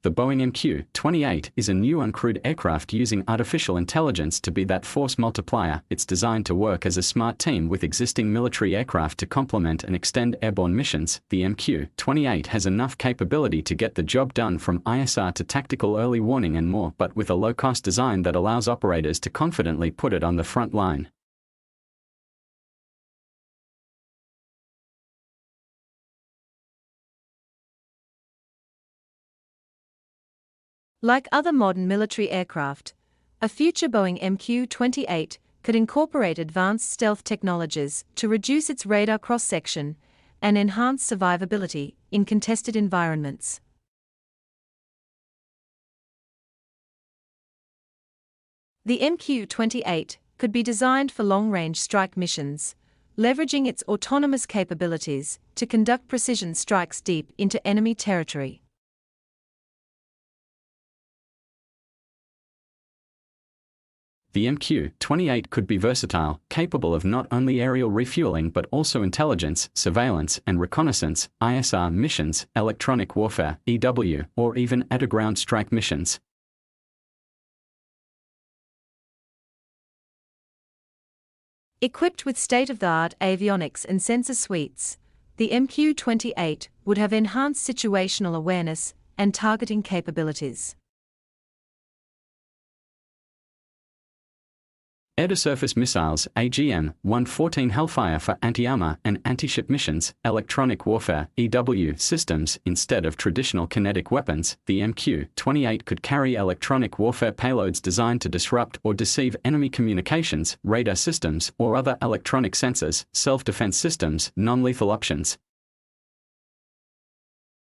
The Boeing MQ-28 is a new uncrewed aircraft using artificial intelligence to be that force multiplier. It's designed to work as a smart team with existing military aircraft to complement and extend airborne missions. The MQ-28 has enough capability to get the job done from ISR to tactical early warning and more, but with a low-cost design that allows operators to confidently put it on the front line. Like other modern military aircraft, a future Boeing MQ-28 could incorporate advanced stealth technologies to reduce its radar cross-section and enhance survivability in contested environments. The MQ-28 could be designed for long-range strike missions, leveraging its autonomous capabilities to conduct precision strikes deep into enemy territory. The MQ-28 could be versatile, capable of not only aerial refueling but also intelligence, surveillance and reconnaissance, ISR missions, electronic warfare, EW, or even air-to-ground strike missions. Equipped with state-of-the-art avionics and sensor suites, the MQ-28 would have enhanced situational awareness and targeting capabilities. Air-to-surface missiles, AGM-114 Hellfire for anti-armor and anti-ship missions, electronic warfare, EW systems. Instead of traditional kinetic weapons, the MQ-28 could carry electronic warfare payloads designed to disrupt or deceive enemy communications, radar systems, or other electronic sensors, self-defense systems, non-lethal options.